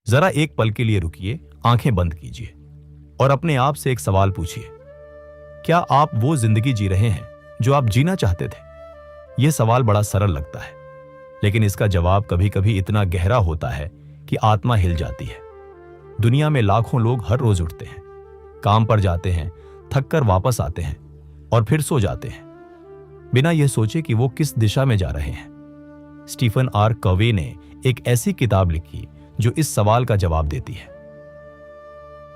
जरा एक पल के लिए रुकिए, आंखें बंद कीजिए और अपने आप से एक सवाल पूछिए। क्या आप वो जिंदगी जी रहे हैं जो आप जीना चाहते थे? यह सवाल बड़ा सरल लगता है, लेकिन इसका जवाब कभी कभी इतना गहरा होता है कि आत्मा हिल जाती है। दुनिया में लाखों लोग हर रोज उठते हैं, काम पर जाते हैं, थक कर वापस आते हैं और फिर सो जाते हैं, बिना यह सोचे कि वो किस दिशा में जा रहे हैं। स्टीफन आर कवे ने एक ऐसी किताब लिखी जो इस सवाल का जवाब देती है,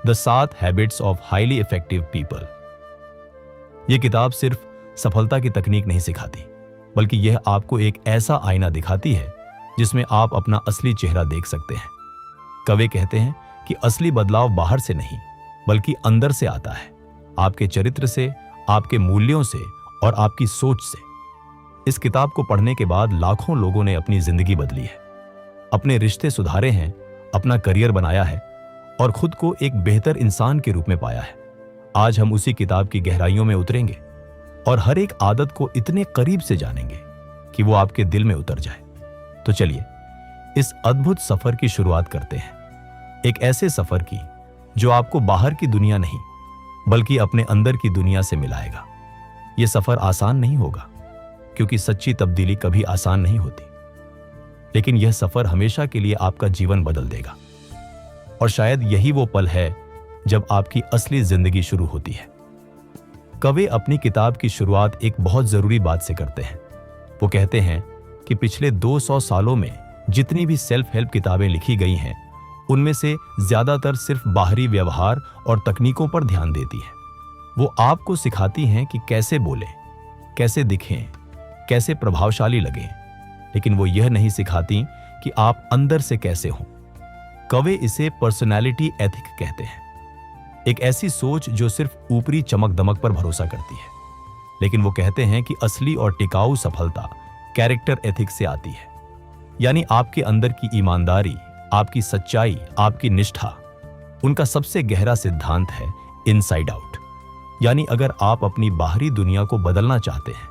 the 7 habits of highly effective people. यह किताब सिर्फ सफलता की तकनीक नहीं सिखाती, बल्कि यह आपको एक ऐसा आईना दिखाती है जिसमें आप अपना असली चेहरा देख सकते हैं। कवे कहते हैं कि असली बदलाव बाहर से नहीं, बल्कि अंदर से आता है, आपके चरित्र से, आपके मूल्यों से और आपकी सोच से। इस किताब को पढ़ने के बाद लाखों लोगों ने अपनी जिंदगी बदली है, अपने रिश्ते सुधारे हैं, अपना करियर बनाया है और खुद को एक बेहतर इंसान के रूप में पाया है। आज हम उसी किताब की गहराइयों में उतरेंगे और हर एक आदत को इतने करीब से जानेंगे कि वो आपके दिल में उतर जाए। तो चलिए इस अद्भुत सफर की शुरुआत करते हैं, एक ऐसे सफर की जो आपको बाहर की दुनिया नहीं, बल्कि अपने अंदर की दुनिया से मिलाएगा। यह सफर आसान नहीं होगा, क्योंकि सच्ची तब्दीली कभी आसान नहीं होती, लेकिन यह सफर हमेशा के लिए आपका जीवन बदल देगा। और शायद यही वो पल है जब आपकी असली जिंदगी शुरू होती है। कवे अपनी किताब की शुरुआत एक बहुत जरूरी बात से करते हैं। वो कहते हैं कि पिछले 200 सालों में जितनी भी सेल्फ हेल्प किताबें लिखी गई हैं, उनमें से ज्यादातर सिर्फ बाहरी व्यवहार और तकनीकों पर ध्यान देती है। वो आपको सिखाती हैं कि कैसे बोलें, कैसे दिखें, कैसे प्रभावशाली लगें, लेकिन वो यह नहीं सिखाती कि आप अंदर से कैसे हों। कवे इसे पर्सनैलिटी एथिक कहते हैं, एक ऐसी सोच जो सिर्फ ऊपरी चमक दमक पर भरोसा करती है। लेकिन वो कहते हैं कि असली और टिकाऊ सफलता कैरेक्टर एथिक्स से आती है, यानी आपके अंदर की ईमानदारी, आपकी सच्चाई, आपकी निष्ठा। उनका सबसे गहरा सिद्धांत है इनसाइड आउट, यानी अगर आप अपनी बाहरी दुनिया को बदलना चाहते हैं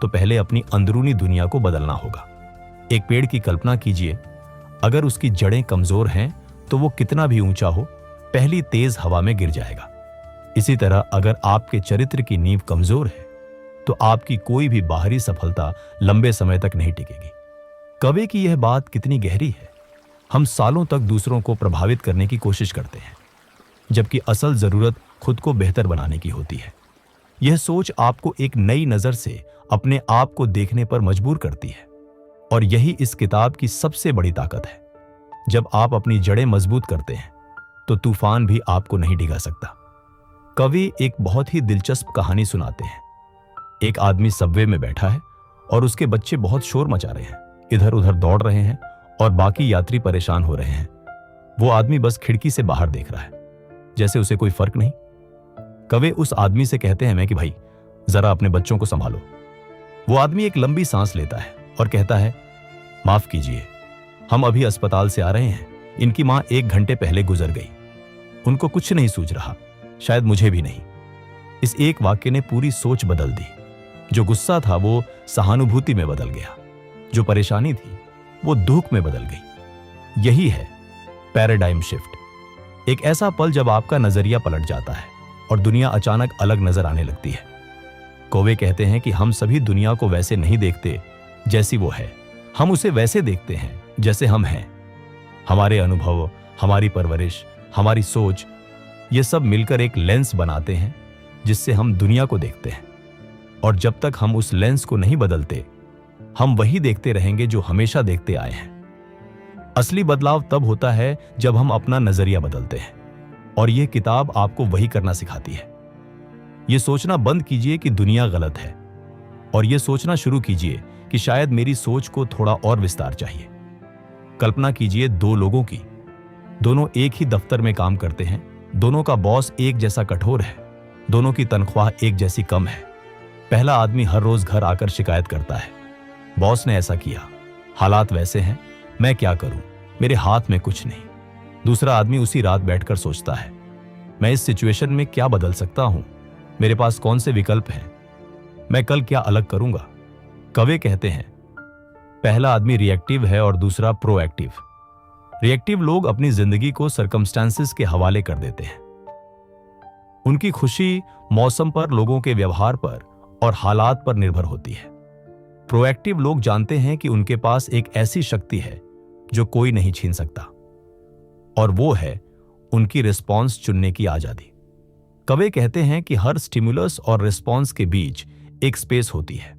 तो पहले अपनी अंदरूनी दुनिया को बदलना होगा। एक पेड़ की कल्पना कीजिए, अगर उसकी जड़ें कमजोर हैं तो वो कितना भी ऊंचा हो, पहली तेज हवा में गिर जाएगा। इसी तरह अगर आपके चरित्र की नींव कमजोर है तो आपकी कोई भी बाहरी सफलता लंबे समय तक नहीं टिकेगी। कवे की यह बात कितनी गहरी है। हम सालों तक दूसरों को प्रभावित करने की कोशिश करते हैं, जबकि असल जरूरत खुद को बेहतर बनाने की होती है। यह सोच आपको एक नई नजर से अपने आप को देखने पर मजबूर करती है, और यही इस किताब की सबसे बड़ी ताकत है। जब आप अपनी जड़ें मजबूत करते हैं तो तूफान भी आपको नहीं डिगा सकता। कवि एक बहुत ही दिलचस्प कहानी सुनाते हैं। एक आदमी सबवे में बैठा है और उसके बच्चे बहुत शोर मचा रहे हैं, इधर उधर दौड़ रहे हैं और बाकी यात्री परेशान हो रहे हैं। वो आदमी बस खिड़की से बाहर देख रहा है, जैसे उसे कोई फर्क नहीं। कवि उस आदमी से कहते हैं कि भाई जरा अपने बच्चों को संभालो। वो आदमी एक लंबी सांस लेता है और कहता है, माफ कीजिए, हम अभी अस्पताल से आ रहे हैं, इनकी मां 1 घंटे पहले गुजर गई। उनको कुछ नहीं सूझ रहा, शायद मुझे भी नहीं। इस एक वाक्य ने पूरी सोच बदल दी। जो गुस्सा था वो सहानुभूति में बदल गया, जो परेशानी थी वो दुख में बदल गई। यही है पैराडाइम शिफ्ट, एक ऐसा पल जब आपका नजरिया पलट जाता है और दुनिया अचानक अलग नजर आने लगती है। कोवे कहते हैं कि हम सभी दुनिया को वैसे नहीं देखते जैसी वो है, हम उसे वैसे देखते हैं जैसे हम हैं। हमारे अनुभव, हमारी परवरिश, हमारी सोच, ये सब मिलकर एक लेंस बनाते हैं जिससे हम दुनिया को देखते हैं। और जब तक हम उस लेंस को नहीं बदलते, हम वही देखते रहेंगे जो हमेशा देखते आए हैं। असली बदलाव तब होता है जब हम अपना नजरिया बदलते हैं, और यह किताब आपको वही करना सिखाती है। यह सोचना बंद कीजिए कि दुनिया गलत है, और यह सोचना शुरू कीजिए कि शायद मेरी सोच को थोड़ा और विस्तार चाहिए। कल्पना कीजिए 2 लोगों की, दोनों एक ही दफ्तर में काम करते हैं, दोनों का बॉस एक जैसा कठोर है, दोनों की तनख्वाह एक जैसी कम है। पहला आदमी हर रोज घर आकर शिकायत करता है, बॉस ने ऐसा किया, हालात वैसे हैं, मैं क्या करूं, मेरे हाथ में कुछ नहीं। दूसरा आदमी उसी रात बैठकर सोचता है, मैं इस सिचुएशन में क्या बदल सकता हूं, मेरे पास कौन से विकल्प हैं, मैं कल क्या अलग करूंगा। कवे कहते हैं, पहला आदमी रिएक्टिव है और दूसरा प्रोएक्टिव। रिएक्टिव लोग अपनी जिंदगी को सर्कमस्टांसेस के हवाले कर देते हैं। उनकी खुशी मौसम पर, लोगों के व्यवहार पर और हालात पर निर्भर होती है। प्रोएक्टिव लोग जानते हैं कि उनके पास एक ऐसी शक्ति है जो कोई नहीं छीन सकता, और वो है उनकी रिस्पॉन्स चुनने की आजादी। कवे कहते हैं कि हर स्टिमुलस और रिस्पॉन्स के बीच एक स्पेस होती है,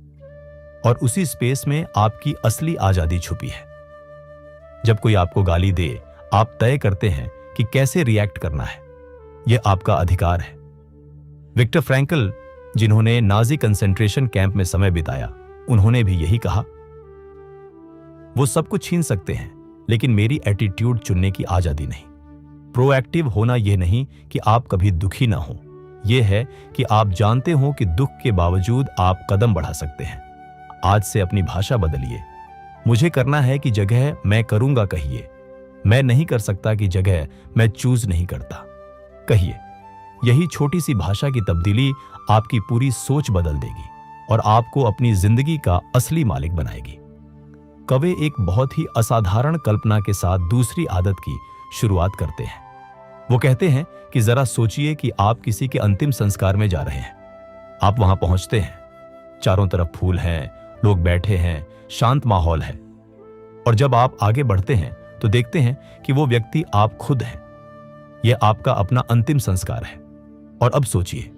और उसी स्पेस में आपकी असली आजादी छुपी है। जब कोई आपको गाली दे, आप तय करते हैं कि कैसे रिएक्ट करना है। यह आपका अधिकार है। विक्टर फ्रैंकल, जिन्होंने नाजी कंसेंट्रेशन कैंप में समय बिताया, उन्होंने भी यही कहा, वो सब कुछ छीन सकते हैं, लेकिन मेरी एटीट्यूड चुनने की आजादी नहीं। प्रोएक्टिव होना यह नहीं कि आप कभी दुखी ना हो, यह है कि आप जानते हो कि दुख के बावजूद आप कदम बढ़ा सकते हैं। आज से अपनी भाषा बदलिए। मुझे करना है कि जगह मैं करूंगा कहिए। मैं नहीं कर सकता की जगह मैं चूज नहीं करता कहिए। यही छोटी सी भाषा की तब्दीली आपकी पूरी सोच बदल देगी और आपको अपनी जिंदगी का असली मालिक बनाएगी। कवे एक बहुत ही असाधारण कल्पना के साथ दूसरी आदत की शुरुआत करते हैं। वो कहते हैं कि जरा सोचिए कि आप किसी के अंतिम संस्कार में जा रहे हैं। आप वहां पहुंचते हैं, चारों तरफ फूल हैं, लोग बैठे हैं, शांत माहौल है, और जब आप आगे बढ़ते हैं तो देखते हैं कि वो व्यक्ति आप खुद हैं। यह आपका अपना अंतिम संस्कार है। और अब सोचिए,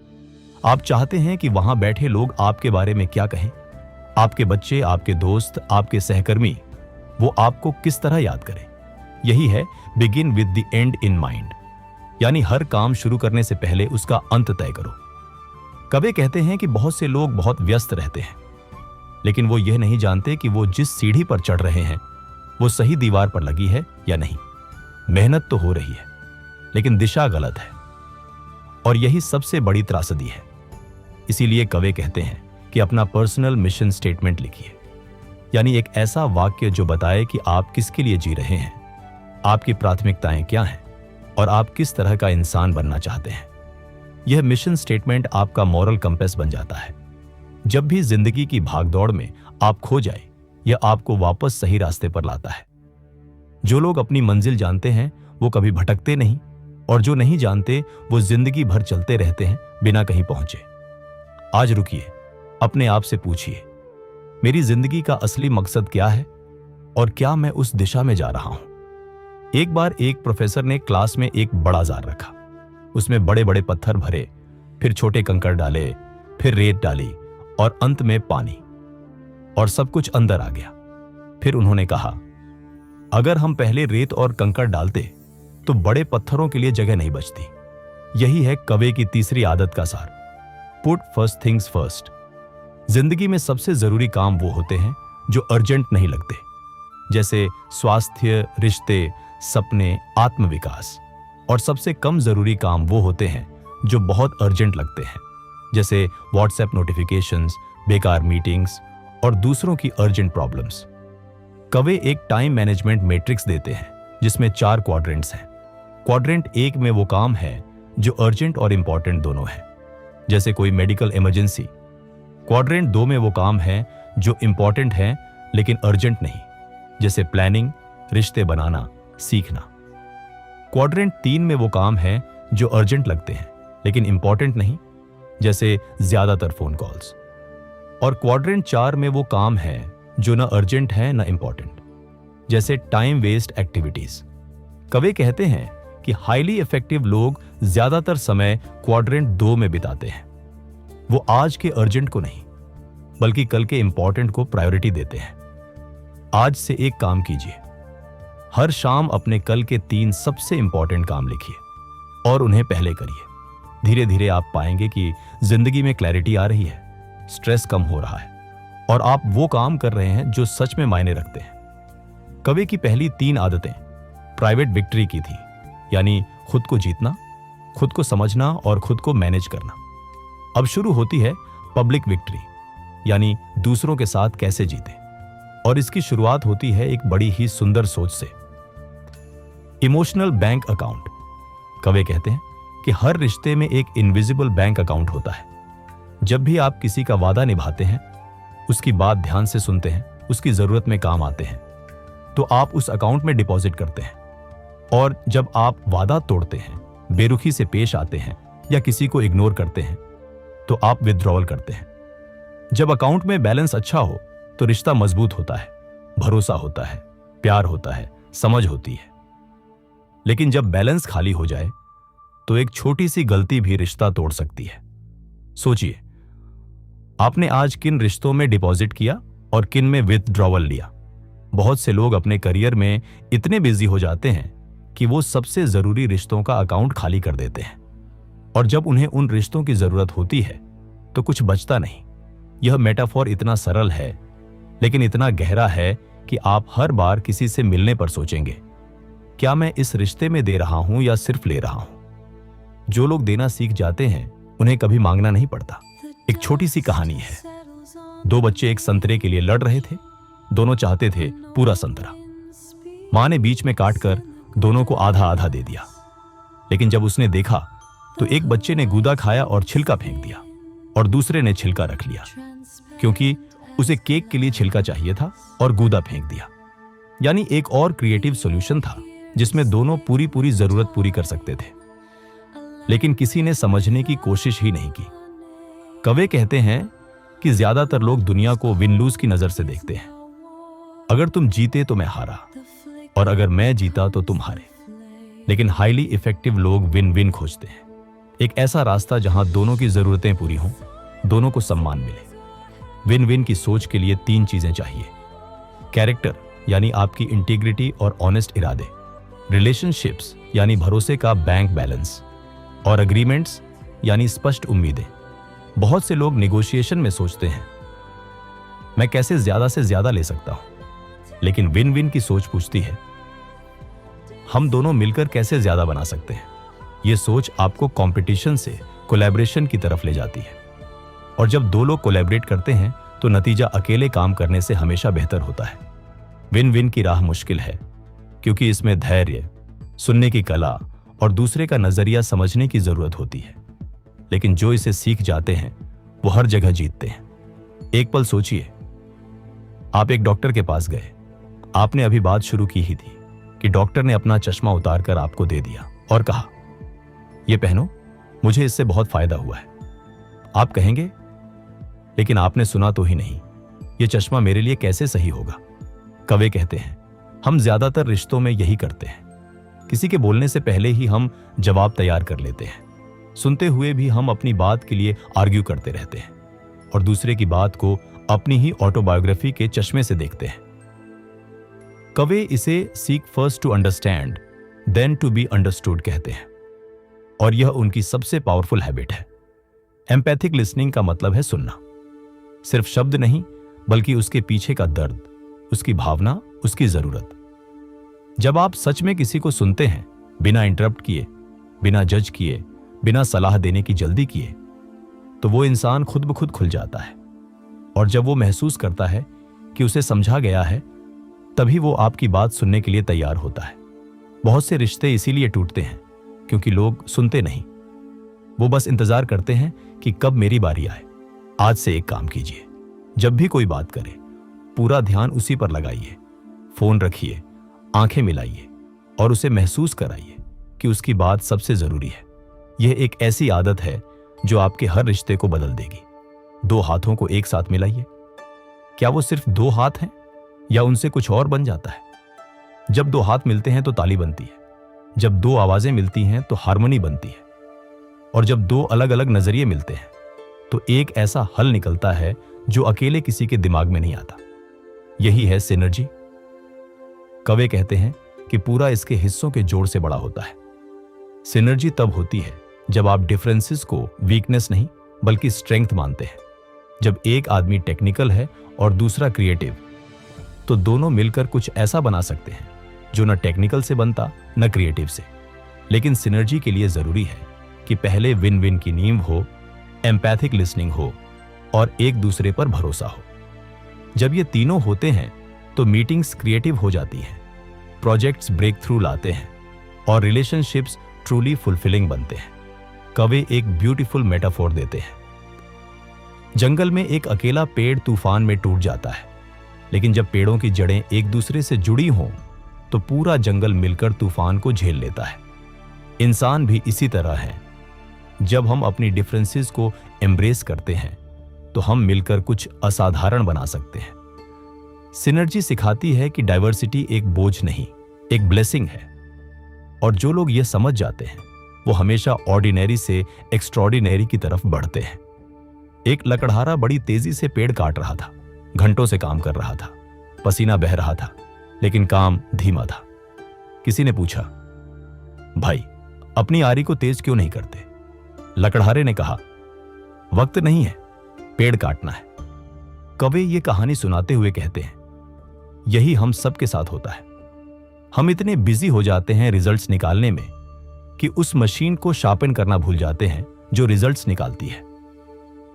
आप चाहते हैं कि वहां बैठे लोग आपके बारे में क्या कहें। आपके बच्चे, आपके दोस्त, आपके सहकर्मी, वो आपको किस तरह याद करें। यही है begin with the and in mind, यानी हर काम शुरू करने से पहले उसका अंत तय करो। कवे कहते हैं कि बहुत से लोग बहुत व्यस्त रहते हैं, लेकिन वो यह नहीं जानते कि वो जिस सीढ़ी पर चढ़ रहे हैं वो सही दीवार पर लगी है या नहीं। मेहनत तो हो रही है, लेकिन दिशा गलत है, और यही सबसे बड़ी त्रासदी है। इसीलिए कवे कहते हैं कि अपना पर्सनल मिशन स्टेटमेंट लिखिए, यानी एक ऐसा वाक्य जो बताए कि आप किसके लिए जी रहे हैं, आपकी प्राथमिकताएं क्या हैं और आप किस तरह का इंसान बनना चाहते हैं। यह मिशन स्टेटमेंट आपका मॉरल कंपेस बन जाता है। जब भी जिंदगी की भागदौड़ में आप खो जाए, यह आपको वापस सही रास्ते पर लाता है। जो लोग अपनी मंजिल जानते हैं वो कभी भटकते नहीं, और जो नहीं जानते वो जिंदगी भर चलते रहते हैं बिना कहीं पहुंचे। आज रुकिए, अपने आप से पूछिए, मेरी जिंदगी का असली मकसद क्या है और क्या मैं उस दिशा में जा रहा हूं। एक बार एक प्रोफेसर ने क्लास में एक बड़ा जार रखा। उसमें बड़े बड़े पत्थर भरे, फिर छोटे कंकड़ डाले, फिर रेत डाली और अंत में पानी, और सब कुछ अंदर आ गया। फिर उन्होंने कहा, अगर हम पहले रेत और कंकड़ डालते तो बड़े पत्थरों के लिए जगह नहीं बचती। यही है कवे की तीसरी आदत का सार, पुट फर्स्ट थिंग्स फर्स्ट। जिंदगी में सबसे जरूरी काम वो होते हैं जो अर्जेंट नहीं लगते, जैसे स्वास्थ्य, रिश्ते, सपने, आत्मविकास। और सबसे कम जरूरी काम वो होते हैं जो बहुत अर्जेंट लगते हैं, जैसे व्हाट्सएप नोटिफिकेशंस, बेकार मीटिंग्स और दूसरों की अर्जेंट प्रॉब्लम्स। कवे एक टाइम मैनेजमेंट मैट्रिक्स देते हैं जिसमें 4 क्वाड्रेंट्स हैं। क्वाड्रेंट 1 में वो काम है जो अर्जेंट और इंपॉर्टेंट दोनों है, जैसे कोई मेडिकल इमरजेंसी। क्वाड्रेंट 2 में वो काम है जो इंपॉर्टेंट है लेकिन अर्जेंट नहीं, जैसे प्लानिंग, रिश्ते बनाना, सीखना। क्वाड्रेंट 3 में वो काम है जो अर्जेंट लगते हैं लेकिन इंपॉर्टेंट नहीं, जैसे ज्यादातर फोन कॉल्स। और क्वाड्रेंट 4 में वो काम है जो न अर्जेंट है न इंपॉर्टेंट, जैसे टाइम वेस्ट एक्टिविटीज। कवे कहते हैं कि हाईली इफेक्टिव लोग ज्यादातर समय क्वाड्रेंट 2 में बिताते हैं। वो आज के अर्जेंट को नहीं बल्कि कल के इंपॉर्टेंट को प्रायोरिटी देते हैं। आज से एक काम कीजिए, हर शाम अपने कल के 3 सबसे इंपॉर्टेंट काम लिखिए और उन्हें पहले करिए। धीरे धीरे आप पाएंगे कि जिंदगी में क्लैरिटी आ रही है, स्ट्रेस कम हो रहा है और आप वो काम कर रहे हैं जो सच में मायने रखते हैं। कवि की पहली 3 आदतें प्राइवेट विक्ट्री की थी, यानी खुद को जीतना, खुद को समझना और खुद को मैनेज करना। अब शुरू होती है पब्लिक विक्ट्री, यानी दूसरों के साथ कैसे जीते। और इसकी शुरुआत होती है एक बड़ी ही सुंदर सोच से, इमोशनल बैंक अकाउंट। कवे कहते हैं कि हर रिश्ते में एक इनविजिबल बैंक अकाउंट होता है। जब भी आप किसी का वादा निभाते हैं, उसकी बात ध्यान से सुनते हैं, उसकी जरूरत में काम आते हैं, तो आप उस अकाउंट में डिपॉजिट करते हैं। और जब आप वादा तोड़ते हैं, बेरुखी से पेश आते हैं या किसी को इग्नोर करते हैं, तो आप विथड्रॉवल करते हैं। जब अकाउंट में बैलेंस अच्छा हो तो रिश्ता मजबूत होता है, भरोसा होता है, प्यार होता है, समझ होती है। लेकिन जब बैलेंस खाली हो जाए तो एक छोटी सी गलती भी रिश्ता तोड़ सकती है। सोचिए, आपने आज किन रिश्तों में डिपॉजिट किया और किन में विथड्रॉवल लिया। बहुत से लोग अपने करियर में इतने बिजी हो जाते हैं कि वो सबसे जरूरी रिश्तों का अकाउंट खाली कर देते हैं, और जब उन्हें उन रिश्तों की जरूरत होती है तो कुछ बचता नहीं। यह मेटाफोर इतना सरल है लेकिन इतना गहरा है कि आप हर बार किसी से मिलने पर सोचेंगे, क्या मैं इस रिश्ते में दे रहा हूं या सिर्फ ले रहा हूं। जो लोग देना सीख जाते हैं उन्हें कभी मांगना नहीं पड़ता। एक छोटी सी कहानी है। दो बच्चे एक संतरे के लिए लड़ रहे थे। दोनों चाहते थे पूरा संतरा। मां ने बीच में काटकर दोनों को आधा आधा दे दिया, लेकिन जब उसने देखा तो एक बच्चे ने गूदा खाया और छिलका फेंक दिया, और दूसरे ने छिलका रख लिया क्योंकि उसे केक के लिए छिलका चाहिए था और गूदा फेंक दिया। यानी एक और क्रिएटिव सॉल्यूशन था जिसमें दोनों पूरी पूरी जरूरत पूरी कर सकते थे, लेकिन किसी ने समझने की कोशिश ही नहीं की। कवे कहते हैं कि ज्यादातर लोग दुनिया को विन लूज की नजर से देखते हैं। अगर तुम जीते तो मैं हारा, और अगर मैं जीता तो तुम हारे। लेकिन हाईली इफेक्टिव लोग विन विन खोजते हैं, एक ऐसा रास्ता जहां दोनों की जरूरतें पूरी हों, दोनों को सम्मान मिले। विन विन की सोच के लिए 3 चीजें चाहिए: कैरेक्टर यानी आपकी इंटीग्रिटी और ऑनेस्ट इरादे, रिलेशनशिप्स यानी भरोसे का बैंक बैलेंस, और अग्रीमेंट्स यानी स्पष्ट उम्मीदें। बहुत से लोग नेगोशिएशन में सोचते हैं, मैं कैसे ज्यादा से ज्यादा ले सकता हूं, लेकिन विन विन की सोच पूछती है, हम दोनों मिलकर कैसे ज्यादा बना सकते हैं। यह सोच आपको कंपटीशन से कोलैबोरेशन की तरफ ले जाती है, और जब 2 लोग कोलैबोरेट करते हैं तो नतीजा अकेले काम करने से हमेशा बेहतर होता है। विन विन की राह मुश्किल है क्योंकि इसमें धैर्य, सुनने की कला और दूसरे का नजरिया समझने की जरूरत होती है, लेकिन जो इसे सीख जाते हैं वो हर जगह जीतते हैं। एक पल सोचिए, आप एक डॉक्टर के पास गए। आपने अभी बात शुरू की ही थी कि डॉक्टर ने अपना चश्मा उतारकर आपको दे दिया और कहा, यह पहनो, मुझे इससे बहुत फायदा हुआ है। आप कहेंगे, लेकिन आपने सुना तो ही नहीं, यह चश्मा मेरे लिए कैसे सही होगा। कवे कहते हैं, हम ज्यादातर रिश्तों में यही करते हैं। किसी के बोलने से पहले ही हम जवाब तैयार कर लेते हैं। सुनते हुए भी हम अपनी बात के लिए आर्ग्यू करते रहते हैं और दूसरे की बात को अपनी ही ऑटोबायोग्राफी के चश्मे से देखते हैं। कवे इसे seek first to understand then to be understood कहते हैं, और यह उनकी सबसे पावरफुल हैबिट है। एम्पैथिक लिसनिंग का मतलब है सुनना, सिर्फ शब्द नहीं बल्कि उसके पीछे का दर्द, उसकी भावना, उसकी जरूरत। जब आप सच में किसी को सुनते हैं, बिना इंटरप्ट किए, बिना जज किए, बिना सलाह देने की जल्दी किए, तो वो इंसान खुद ब खुद खुल जाता है, और जब वो महसूस करता है कि उसे समझा गया है, तभी वो आपकी बात सुनने के लिए तैयार होता है। बहुत से रिश्ते इसीलिए टूटते हैं क्योंकि लोग सुनते नहीं। वो बस इंतजार करते हैं कि कब मेरी बारी आए। आज से एक काम कीजिए, जब भी कोई बात करे पूरा ध्यान उसी पर लगाइए, फोन रखिए, आंखें मिलाइए और उसे महसूस कराइए कि उसकी बात सबसे जरूरी है। यह एक ऐसी आदत है जो आपके हर रिश्ते को बदल देगी। 2 हाथों को एक साथ मिलाइए। क्या वो सिर्फ 2 हाथ हैं या उनसे कुछ और बन जाता है? जब 2 हाथ मिलते हैं तो ताली बनती है, जब 2 आवाजें मिलती हैं तो हार्मनी बनती है, और जब 2 अलग अलग नजरिए मिलते हैं तो एक ऐसा हल निकलता है जो अकेले किसी के दिमाग में नहीं आता। यही है सिनर्जी। कवे कहते हैं कि पूरा इसके हिस्सों के जोड़ से बड़ा होता है। सिनर्जी तब होती है जब आप डिफरेंसेस को वीकनेस नहीं बल्कि स्ट्रेंथ मानते हैं। जब एक आदमी टेक्निकल है और दूसरा क्रिएटिव, तो दोनों मिलकर कुछ ऐसा बना सकते हैं जो न टेक्निकल से बनता न क्रिएटिव से। लेकिन सिनर्जी के लिए जरूरी है कि पहले विन विन की नींव हो, एम्पैथिक लिसनिंग हो और एक दूसरे पर भरोसा हो। जब ये तीनों होते हैं तो मीटिंग्स क्रिएटिव हो जाती हैं, प्रोजेक्ट्स ब्रेक थ्रू लाते हैं और रिलेशनशिप्स ट्रूली फुलफिलिंग बनते हैं। कवे एक ब्यूटीफुल मेटाफोर देते हैं। जंगल में एक अकेला पेड़ तूफान में टूट जाता है, लेकिन जब पेड़ों की जड़ें एक दूसरे से जुड़ी हों तो पूरा जंगल मिलकर तूफान को झेल लेता है। इंसान भी इसी तरह है। जब हम अपनी डिफरेंसेस को एम्ब्रेस करते हैं तो हम मिलकर कुछ असाधारण बना सकते हैं। सिनर्जी सिखाती है कि डाइवर्सिटी एक बोझ नहीं, एक ब्लेसिंग है। और जो लोग ये समझ जाते हैं वो हमेशा ऑर्डिनरी से एक्स्ट्रॉर्डिनरी की तरफ बढ़ते हैं। एक लकड़हारा बड़ी तेजी से पेड़ काट रहा था, घंटों से काम कर रहा था, पसीना बह रहा था, लेकिन काम धीमा था। किसी ने पूछा, भाई अपनी आरी को तेज क्यों नहीं करते? लकड़हारे ने कहा, वक्त नहीं है, पेड़ काटना है। कवि ये कहानी सुनाते हुए कहते हैं, यही हम सब के साथ होता है। हम इतने बिजी हो जाते हैं रिजल्ट्स निकालने में कि उस मशीन को शार्पन करना भूल जाते हैं जो रिजल्ट्स निकालती है।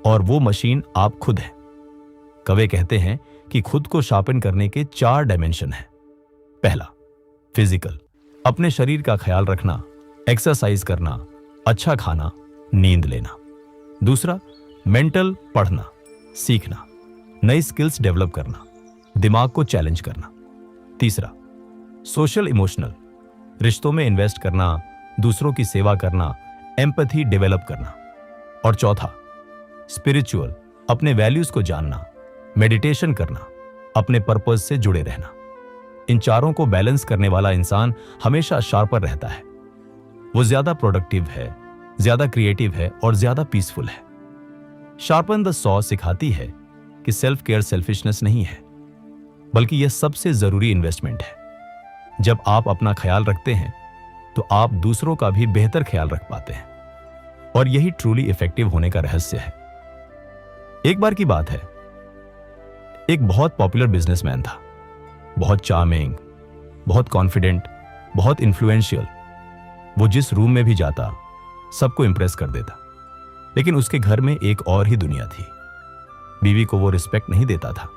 और वो मशीन आप खुद हैं। कवि कहते हैं कि खुद को शार्पन करने के 4 डायमेंशन हैं। पहला, फिजिकल, अपने शरीर का ख्याल रखना, एक्सरसाइज करना, अच्छा खाना, नींद लेना। दूसरा, मेंटल, पढ़ना, सीखना, नई स्किल्स डेवलप करना, दिमाग को चैलेंज करना। तीसरा, सोशल इमोशनल, रिश्तों में इन्वेस्ट करना, दूसरों की सेवा करना, एम्पैथी डेवलप करना। और चौथा, स्पिरिचुअल, अपने वैल्यूज को जानना, मेडिटेशन करना, अपने पर्पस से जुड़े रहना। इन चारों को बैलेंस करने वाला इंसान हमेशा शार्पर रहता है। वो ज्यादा प्रोडक्टिव है, ज्यादा क्रिएटिव है और ज्यादा पीसफुल है। शार्पन द सॉ सिखाती है कि सेल्फ केयर सेल्फिशनेस नहीं है, बल्कि यह सबसे जरूरी इन्वेस्टमेंट है। जब आप अपना ख्याल रखते हैं तो आप दूसरों का भी बेहतर ख्याल रख पाते हैं, और यही ट्रूली इफेक्टिव होने का रहस्य है। एक बार की बात है, एक बहुत पॉपुलर बिजनेसमैन था, बहुत चार्मिंग, बहुत कॉन्फिडेंट, बहुत इन्फ्लुएंशियल। वो जिस रूम में भी जाता सबको इंप्रेस कर देता। लेकिन उसके घर में एक और ही दुनिया थी। बीवी को वो रिस्पेक्ट नहीं देता था,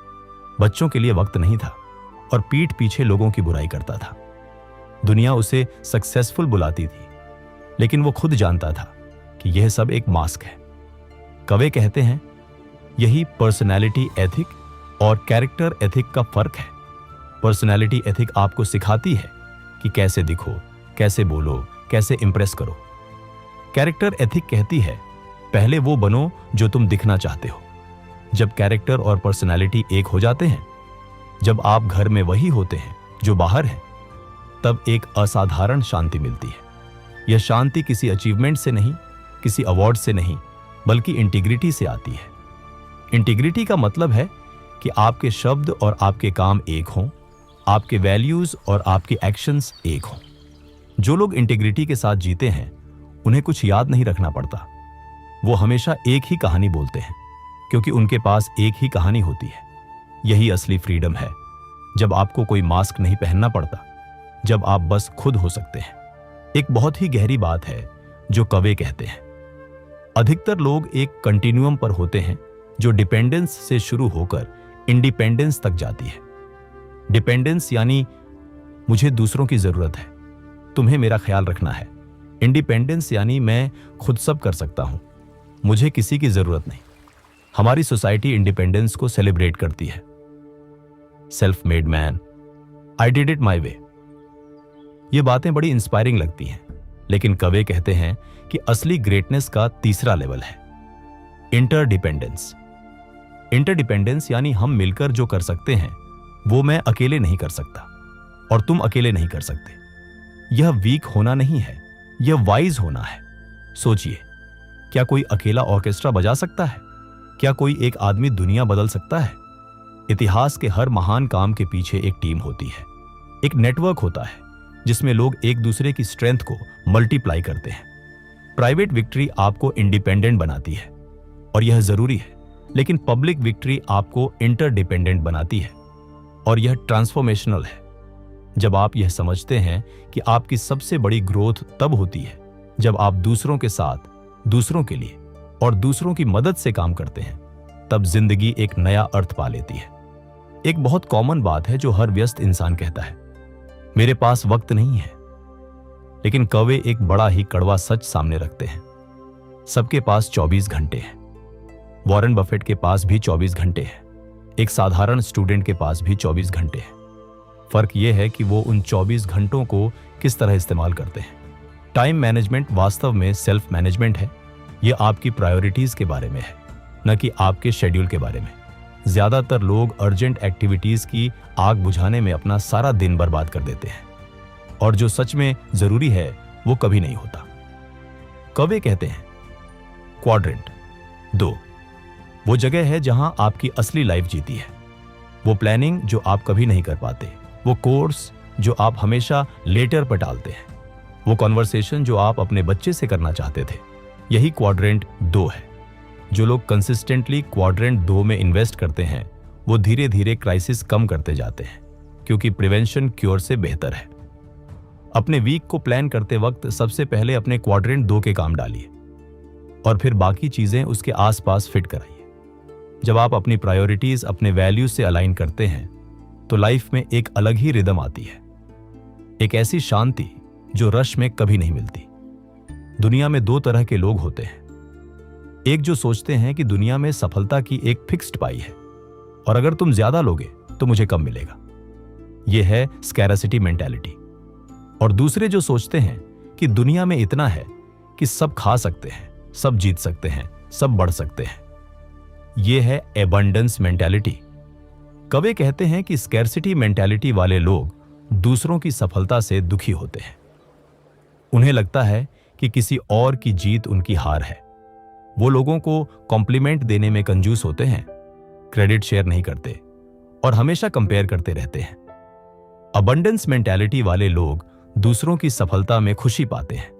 बच्चों के लिए वक्त नहीं था, और पीठ पीछे लोगों की बुराई करता था। दुनिया उसे सक्सेसफुल बुलाती थी, लेकिन वो खुद जानता था कि यह सब एक मास्क है। कवि कहते हैं, यही पर्सनैलिटी एथिक और कैरेक्टर एथिक का फर्क है। पर्सनैलिटी एथिक आपको सिखाती है कि कैसे दिखो, कैसे बोलो, कैसे इंप्रेस करो। कैरेक्टर एथिक कहती है, पहले वो बनो जो तुम दिखना चाहते हो। जब कैरेक्टर और पर्सनैलिटी एक हो जाते हैं, जब आप घर में वही होते हैं जो बाहर है, तब एक असाधारण शांति मिलती है। यह शांति किसी अचीवमेंट से नहीं, किसी अवार्ड से नहीं, बल्कि इंटीग्रिटी से आती है। इंटीग्रिटी का मतलब है कि आपके शब्द और आपके काम एक हों, आपके वैल्यूज और आपके एक्शंस एक हों। जो लोग इंटीग्रिटी के साथ जीते हैं, उन्हें कुछ याद नहीं रखना पड़ता। वो हमेशा एक ही कहानी बोलते हैं, क्योंकि उनके पास एक ही कहानी होती है। यही असली फ्रीडम है, जब आपको कोई मास्क नहीं पहनना पड़ता, जब आप बस खुद हो सकते हैं। एक बहुत ही गहरी बात है जो कवि कहते हैं, अधिकतर लोग एक कंटिन्यूअम पर होते हैं जो डिपेंडेंस से शुरू होकर इंडिपेंडेंस तक जाती है। डिपेंडेंस यानी मुझे दूसरों की जरूरत है, तुम्हें मेरा ख्याल रखना है। इंडिपेंडेंस यानी मैं खुद सब कर सकता हूं, मुझे किसी की जरूरत नहीं। हमारी सोसाइटी इंडिपेंडेंस को सेलिब्रेट करती है। Self made man, I did it my way. ये बातें बड़ी इंस्पायरिंग लगती हैं, लेकिन कवि कहते हैं कि असली ग्रेटनेस का तीसरा लेवल है इंटरडिपेंडेंस। इंटरडिपेंडेंस यानी हम मिलकर जो कर सकते हैं वो मैं अकेले नहीं कर सकता और तुम अकेले नहीं कर सकते। यह वीक होना नहीं है, यह वाइज होना है। सोचिए, क्या कोई अकेला ऑर्केस्ट्रा बजा सकता है? क्या कोई एक आदमी दुनिया बदल सकता है? इतिहास के हर महान काम के पीछे एक टीम होती है, एक नेटवर्क होता है जिसमें लोग एक दूसरे की स्ट्रेंथ को मल्टीप्लाई करते हैं। प्राइवेट विक्ट्री आपको इंडिपेंडेंट बनाती है और यह जरूरी है, लेकिन पब्लिक विक्ट्री आपको इंटरडिपेंडेंट बनाती है और यह ट्रांसफॉर्मेशनल है। जब आप यह समझते हैं कि आपकी सबसे बड़ी ग्रोथ तब होती है जब आप दूसरों के साथ, दूसरों के लिए और दूसरों की मदद से काम करते हैं, तब जिंदगी एक नया अर्थ पा लेती है। एक बहुत कॉमन बात है जो हर व्यस्त इंसान कहता है, मेरे पास वक्त नहीं है। लेकिन कवि एक बड़ा ही कड़वा सच सामने रखते हैं, सबके पास 24 घंटे हैं। वॉरेन बफेट के पास भी 24 घंटे हैं, एक साधारण स्टूडेंट के पास भी 24 घंटे हैं, फर्क यह है कि वो उन 24 घंटों को किस तरह इस्तेमाल करते हैं। टाइम मैनेजमेंट वास्तव में सेल्फ मैनेजमेंट है। यह आपकी प्रायोरिटीज के बारे में है, न कि आपके शेड्यूल के बारे में। ज्यादातर लोग अर्जेंट एक्टिविटीज की आग बुझाने में अपना सारा दिन बर्बाद कर देते हैं, और जो सच में जरूरी है वो कभी नहीं होता। कवे कहते हैं, क्वाड्रेंट 2 वो जगह है जहां आपकी असली लाइफ जीती है। वो प्लानिंग जो आप कभी नहीं कर पाते, वो कोर्स जो आप हमेशा लेटर पर टालते हैं, वो कॉन्वर्सेशन जो आप अपने बच्चे से करना चाहते थे, यही क्वाड्रेंट 2 है। जो लोग कंसिस्टेंटली क्वाड्रेंट 2 में इन्वेस्ट करते हैं वो धीरे धीरे क्राइसिस कम करते जाते हैं, क्योंकि प्रिवेंशन क्योर से बेहतर है। अपने वीक को प्लान करते वक्त सबसे पहले अपने क्वाड्रेंट 2 के काम डालिए और फिर बाकी चीजें उसके आसपास फिट कराइए। जब आप अपनी प्रायोरिटीज अपने वैल्यूज से अलाइन करते हैं तो लाइफ में एक अलग ही रिदम आती है, एक ऐसी शांति जो रश में कभी नहीं मिलती। दुनिया में 2 तरह के लोग होते हैं, एक जो सोचते हैं कि दुनिया में सफलता की एक फिक्स्ड पाई है और अगर तुम ज्यादा लोगे तो मुझे कम मिलेगा, यह है स्कैरसिटी मेंटालिटी। और दूसरे जो सोचते हैं कि दुनिया में इतना है कि सब खा सकते हैं, सब जीत सकते हैं, सब बढ़ सकते हैं, यह है एबंडेंस मेंटालिटी। कवे कहते हैं कि स्कैरसिटी मेंटालिटी वाले लोग दूसरों की सफलता से दुखी होते हैं। उन्हें लगता है कि किसी और की जीत उनकी हार है। वो लोगों को कॉम्प्लीमेंट देने में कंजूस होते हैं, क्रेडिट शेयर नहीं करते और हमेशा कंपेयर करते रहते हैं। अबंडेंस मेंटालिटी वाले लोग दूसरों की सफलता में खुशी पाते हैं।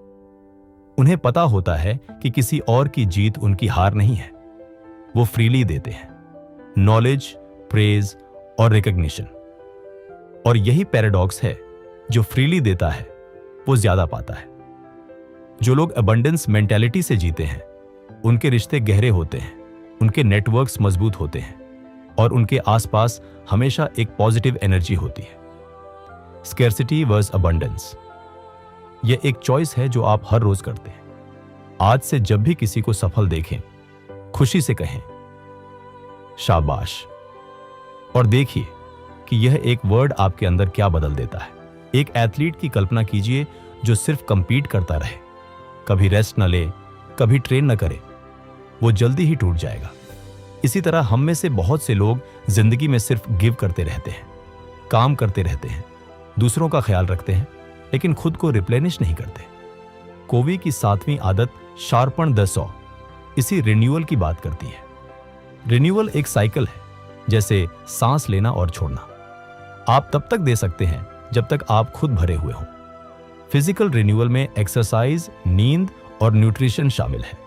उन्हें पता होता है कि किसी और की जीत उनकी हार नहीं है। वो फ्रीली देते हैं, नॉलेज, प्रेज और रिकॉग्निशन। और यही पैराडॉक्स है, जो फ्रीली देता है वो ज्यादा पाता है। जो लोग अबंडेंस मेंटालिटी से जीते हैं उनके रिश्ते गहरे होते हैं, उनके नेटवर्क्स मजबूत होते हैं और उनके आसपास हमेशा एक पॉजिटिव एनर्जी होती है। स्कैरसिटी वर्सेस अबंडेंस, यह एक चॉइस है जो आप हर रोज करते हैं। आज से जब भी किसी को सफल देखें, खुशी से कहें शाबाश, और देखिए कि यह एक वर्ड आपके अंदर क्या बदल देता है। एक एथलीट की कल्पना कीजिए जो सिर्फ कंपीट करता रहे, कभी रेस्ट न ले, कभी ट्रेन न करे, वो जल्दी ही टूट जाएगा। इसी तरह हम में से बहुत से लोग जिंदगी में सिर्फ गिव करते रहते हैं, काम करते रहते हैं, दूसरों का ख्याल रखते हैं, लेकिन खुद को रिप्लेनिश नहीं करते। कोवी की 7वीं आदत शार्पन द सॉ इसी रिन्यूअल की बात करती है। रिन्यूअल एक साइकिल है, जैसे सांस लेना और छोड़ना। आप तब तक दे सकते हैं जब तक आप खुद भरे हुए हों। फिजिकल रिन्यूअल में एक्सरसाइज, नींद और न्यूट्रिशन शामिल है।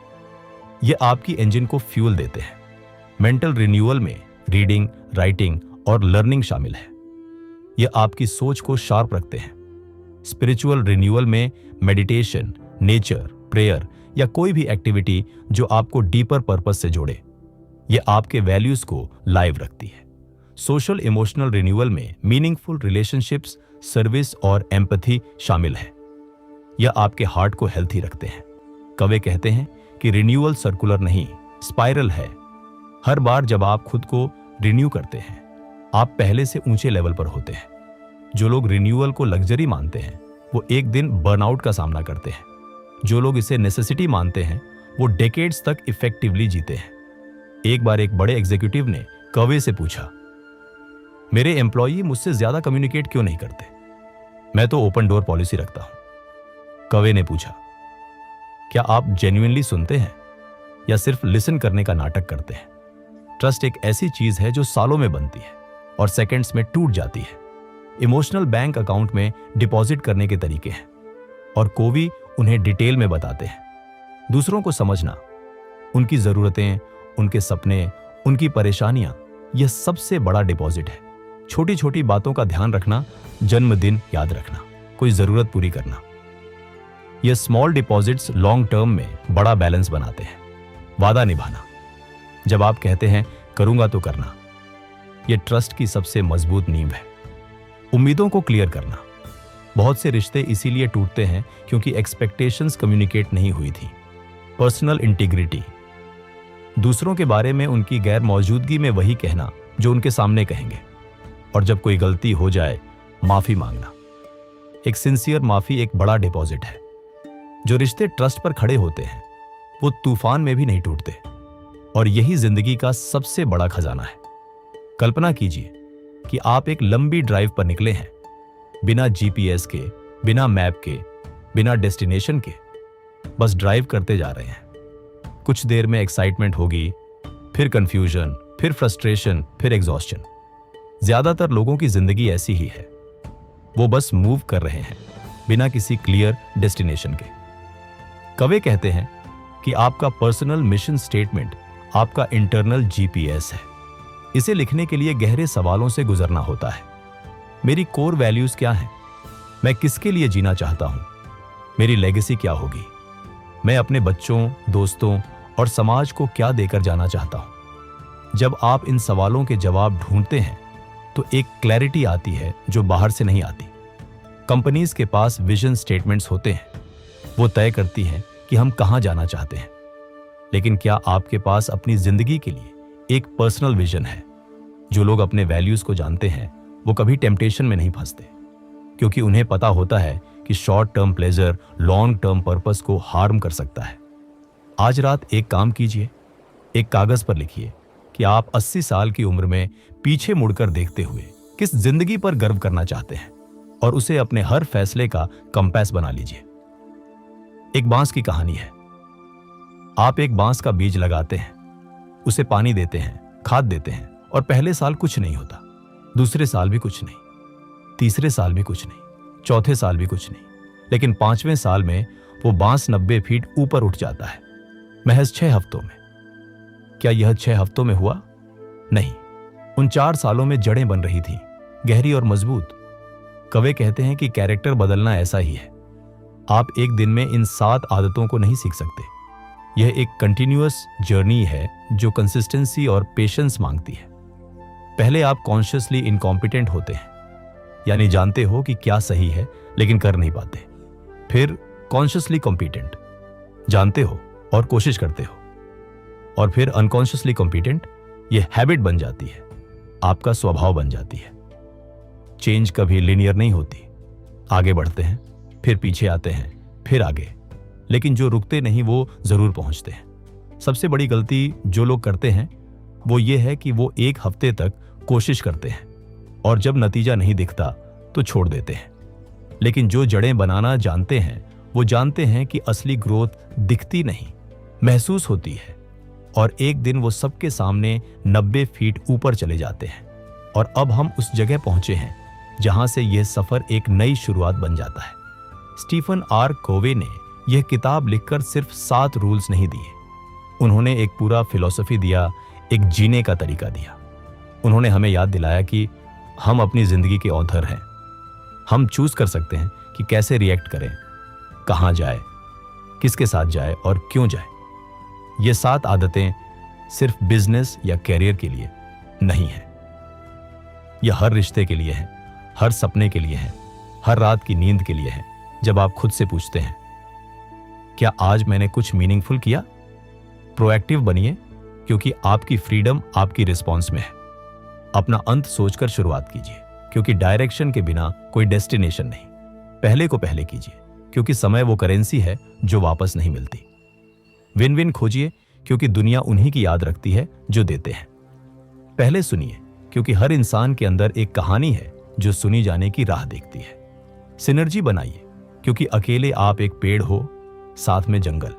ये आपकी इंजन को फ्यूल देते हैं। मेंटल रिन्यूअल में रीडिंग, राइटिंग और लर्निंग शामिल है। ये आपकी सोच को शार्प रखते हैं। स्पिरिचुअल रिन्यूअल में मेडिटेशन, नेचर, प्रेयर या कोई भी एक्टिविटी जो आपको डीपर पर्पस से जोड़े, ये आपके वैल्यूज को लाइव रखती है। सोशल इमोशनल रिन्यूअल में मीनिंगफुल रिलेशनशिप्स, सर्विस और एम्पैथी शामिल है। यह आपके हार्ट को हेल्थी रखते हैं। कवे कहते हैं कि रिन्यूअल सर्कुलर नहीं, स्पाइरल है। हर बार जब आप खुद को रिन्यू करते हैं, आप पहले से ऊंचे लेवल पर होते हैं। जो लोग रिन्यूअल को लग्जरी मानते हैं वो एक दिन बर्नआउट का सामना करते हैं। जो लोग इसे नेसेसिटी मानते हैं वो डेकेड्स तक इफेक्टिवली जीते हैं। एक बार एक बड़े एग्जीक्यूटिव ने कवे से पूछा, मेरे एम्प्लॉई मुझसे ज्यादा कम्युनिकेट क्यों नहीं करते? मैं तो ओपन डोर पॉलिसी रखता हूं। कवे ने पूछा, क्या आप जेन्युइनली सुनते हैं या सिर्फ लिसन करने का नाटक करते हैं? ट्रस्ट एक ऐसी चीज है जो सालों में बनती है और सेकंड्स में टूट जाती है। इमोशनल बैंक अकाउंट में डिपॉजिट करने के तरीके हैं और कोवी उन्हें डिटेल में बताते हैं। दूसरों को समझना, उनकी जरूरतें, उनके सपने, उनकी परेशानियां, यह सबसे बड़ा डिपॉजिट है। छोटी छोटी बातों का ध्यान रखना, जन्मदिन याद रखना, कोई जरूरत पूरी करना, ये स्मॉल डिपॉजिट्स लॉन्ग टर्म में बड़ा बैलेंस बनाते हैं। वादा निभाना, जब आप कहते हैं करूंगा तो करना, यह ट्रस्ट की सबसे मजबूत नींव है। उम्मीदों को क्लियर करना, बहुत से रिश्ते इसीलिए टूटते हैं क्योंकि एक्सपेक्टेशंस कम्युनिकेट नहीं हुई थी। पर्सनल इंटीग्रिटी, दूसरों के बारे में उनकी गैर मौजूदगी में वही कहना जो उनके सामने कहेंगे। और जब कोई गलती हो जाए, माफी मांगना। एक सिंसियर माफी एक बड़ा डिपॉजिट है। जो रिश्ते ट्रस्ट पर खड़े होते हैं वो तूफान में भी नहीं टूटते, और यही जिंदगी का सबसे बड़ा खजाना है। कल्पना कीजिए कि आप एक लंबी ड्राइव पर निकले हैं, बिना जीपीएस के, बिना मैप के, बिना डेस्टिनेशन के, बस ड्राइव करते जा रहे हैं। कुछ देर में एक्साइटमेंट होगी, फिर कंफ्यूजन, फिर फ्रस्ट्रेशन, फिर एग्जॉस्शन। ज्यादातर लोगों की जिंदगी ऐसी ही है। वो बस मूव कर रहे हैं बिना किसी क्लियर डेस्टिनेशन के। कवे कहते हैं कि आपका पर्सनल मिशन स्टेटमेंट आपका इंटरनल जीपीएस है। इसे लिखने के लिए गहरे सवालों से गुजरना होता है। मेरी कोर वैल्यूज क्या हैं? मैं किसके लिए जीना चाहता हूं? मेरी लेगेसी क्या होगी? मैं अपने बच्चों, दोस्तों और समाज को क्या देकर जाना चाहता हूं? जब आप इन सवालों के जवाब ढूंढते हैं तो एक क्लैरिटी आती है जो बाहर से नहीं आती। कंपनीज के पास विजन स्टेटमेंट्स होते हैं, वो तय करती हैं कि हम कहां जाना चाहते हैं। लेकिन क्या आपके पास अपनी जिंदगी के लिए एक पर्सनल विजन है? जो लोग अपने वैल्यूज को जानते हैं वो कभी टेम्पटेशन में नहीं फंसते, क्योंकि उन्हें पता होता है कि short term pleasure long term purpose को हार्म कर सकता है। आज रात एक काम कीजिए, एक कागज पर लिखिए कि आप 80 साल की उम्र में पीछे मुड़कर देखते हुए किस जिंदगी पर गर्व करना चाहते हैं, और उसे अपने हर फैसले का कंपास बना लीजिए। एक बांस की कहानी है। आप एक बांस का बीज लगाते हैं, उसे पानी देते हैं, खाद देते हैं, और पहले साल कुछ नहीं होता, दूसरे साल भी कुछ नहीं, तीसरे साल भी कुछ नहीं, चौथे साल भी कुछ नहीं, लेकिन 5वें साल में वो बांस 90 फीट ऊपर उठ जाता है, महज 6 हफ्तों में। क्या यह 6 हफ्तों में हुआ? नहीं, उन 4 सालों में जड़ें बन रही थी, गहरी और मजबूत। कवे कहते हैं कि कैरेक्टर बदलना ऐसा ही है। आप एक दिन में इन 7 आदतों को नहीं सीख सकते। यह एक कंटिन्यूअस जर्नी है जो कंसिस्टेंसी और पेशेंस मांगती है। पहले आप कॉन्शियसली इनकॉम्पिटेंट होते हैं, यानी जानते हो कि क्या सही है लेकिन कर नहीं पाते। फिर कॉन्शियसली कॉम्पिटेंट, जानते हो और कोशिश करते हो। और फिर अनकॉन्शियसली कॉम्पिटेंट, यह हैबिट बन जाती है, आपका स्वभाव बन जाती है। चेंज कभी लिनियर नहीं होती। आगे बढ़ते हैं, फिर पीछे आते हैं, फिर आगे, लेकिन जो रुकते नहीं वो जरूर पहुंचते हैं। सबसे बड़ी गलती जो लोग करते हैं वो ये है कि वो 1 हफ्ते तक कोशिश करते हैं और जब नतीजा नहीं दिखता तो छोड़ देते हैं। लेकिन जो जड़ें बनाना जानते हैं वो जानते हैं कि असली ग्रोथ दिखती नहीं, महसूस होती है, और एक दिन वो सबके सामने 90 फीट ऊपर चले जाते हैं। और अब हम उस जगह पहुंचे हैं जहां से यह सफर एक नई शुरुआत बन जाता है। स्टीफन आर कोवे ने यह किताब लिखकर सिर्फ 7 रूल्स नहीं दिए, उन्होंने एक पूरा फिलॉसफी दिया, एक जीने का तरीका दिया। उन्होंने हमें याद दिलाया कि हम अपनी जिंदगी के ऑथर हैं। हम चूज कर सकते हैं कि कैसे रिएक्ट करें, कहां जाए, किसके साथ जाए और क्यों जाए। ये 7 आदतें सिर्फ बिजनेस या कैरियर के लिए नहीं है, यह हर रिश्ते के लिए है, हर सपने के लिए है, हर रात की नींद के लिए है। जब आप खुद से पूछते हैं क्या आज मैंने कुछ मीनिंगफुल किया, प्रोएक्टिव बनिए, क्योंकि आपकी फ्रीडम आपकी रिस्पॉन्स में है। अपना अंत सोचकर शुरुआत कीजिए, क्योंकि डायरेक्शन के बिना कोई डेस्टिनेशन नहीं। पहले को पहले कीजिए, क्योंकि समय वो करेंसी है जो वापस नहीं मिलती। विन विन खोजिए, क्योंकि दुनिया उन्हीं की याद रखती है जो देते हैं। पहले सुनिए, क्योंकि हर इंसान के अंदर एक कहानी है जो सुनी जाने की राह देखती है। सिनर्जी बनाइए, क्योंकि अकेले आप एक पेड़ हो, साथ में जंगल।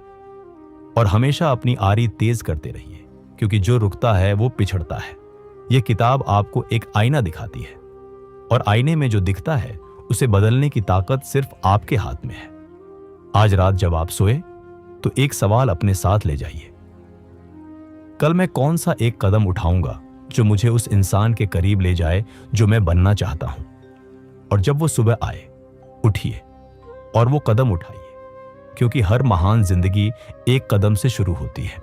और हमेशा अपनी आरी तेज करते रहिए, क्योंकि जो रुकता है वो पिछड़ता है। यह किताब आपको एक आईना दिखाती है, और आईने में जो दिखता है उसे बदलने की ताकत सिर्फ आपके हाथ में है। आज रात जब आप सोए तो एक सवाल अपने साथ ले जाइए, कल मैं कौन सा एक कदम उठाऊंगा जो मुझे उस इंसान के करीब ले जाए जो मैं बनना चाहता हूं। और जब वो सुबह आए, उठिए और वो कदम उठाइए, क्योंकि हर महान जिंदगी एक कदम से शुरू होती है।